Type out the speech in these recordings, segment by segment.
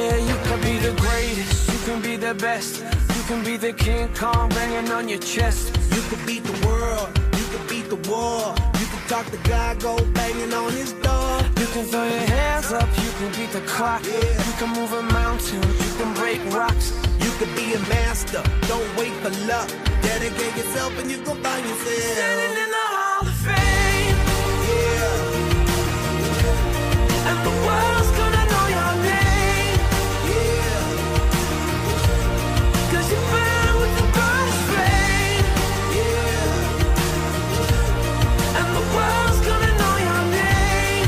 Yeah, you can be the greatest, you can be the best. You can be the King Kong banging on your chest. You can beat the world, you can beat the war. You can talk to God, go banging on his door. You can throw your hands up, you can beat the clock. Yeah. You can move a mountain, you can break rocks. You can be a master, don't wait for luck. Dedicate yourself and you gon' find yourself Standing in the Hall of Fame. Yeah. And the world's gonna know your name. Yeah. Cause you burn with the brightest flame. Yeah. And the world's gonna know your name.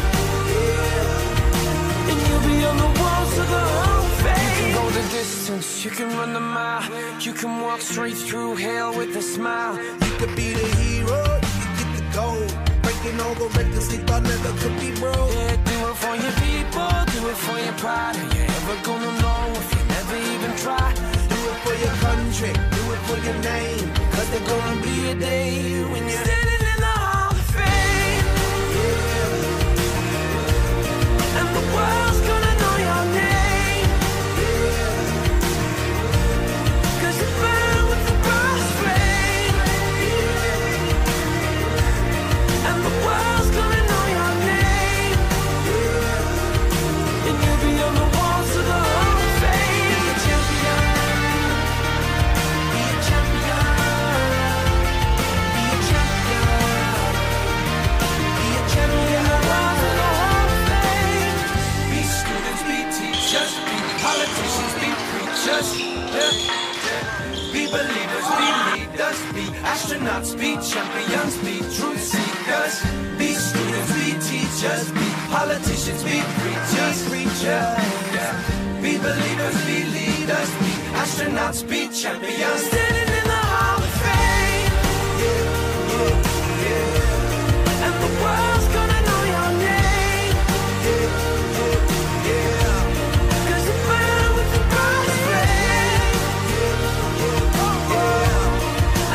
Yeah. And you'll be on the walls of the Hall of Fame. You can go the distance, you can run the mile. You can walk straight through hell with a smile. You could be the hero, you can get the gold. Breaking all the records they thought never could be broke. Yeah, do it for your people, do it for your pride. Are you ever gonna know if you never even try? Do it for your country, do it for your name. Cause there's gonna be a day when you're standing in the Hall of Fame. Yeah. And the world's gonna know your name. Yeah. Cause you burn with the brightest flame. And the world's gonna know your name. And you'll be on the walls of the Hall of Fame. Be a champion. Be a champion. Be a champion. Be a champion. The walls of the Hall of Fame. Be students, be teachers, be politicians, be preachers. Be believers, be leaders, be astronauts, be champions, be truth seekers. Be students, be teachers, be politicians, be preachers. Be believers, be leaders, be astronauts, be champions. Standing in the Hall of Fame. And the world's gonna know your name. Cause you burn with the brightest flame.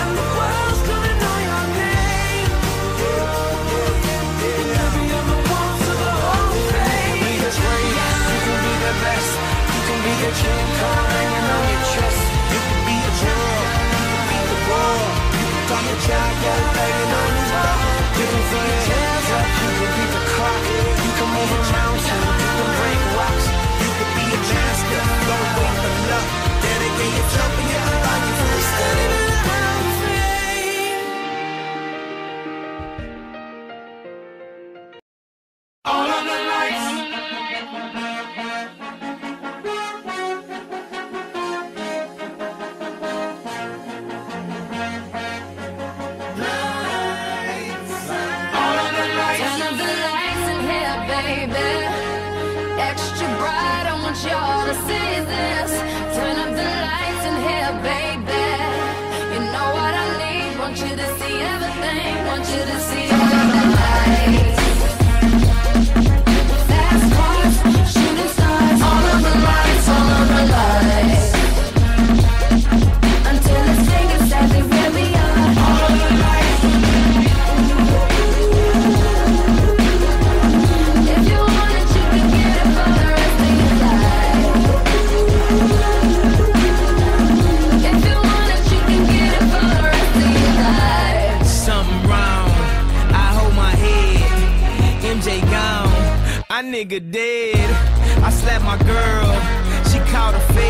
And the world's gonna know your name. And you'll be on the walls of the Hall of Fame. You can be the greatest, you can be the best. You can be the King Kong hanging on your chest. You can be the world, you can beat the war. You can talk to God, go banging on his door. You can throw your hands up, you can beat the clock. You can move a mountain, you can break rocks. You can be a master, don't wait for luck. Dedicate yourself and you can find yourself Standing in the Hall of Fame. All of the lights. Turn up the lights in here, baby. Extra bright, I want y'all to see this. Turn up the lights in here, baby. You know what I need. Want you to see everything. Want you to see all of the lights. Fast cars, shooting stars. All of the lights, all of the lights. Until it's taken, exactly where we are. All of the lights. If you want it, you can get it for the rest of your life. If you want it, you can get it for the rest of your life. Something wrong, I hold my head. MJ gone, my nigga dead. I slapped my girl, she called a fed.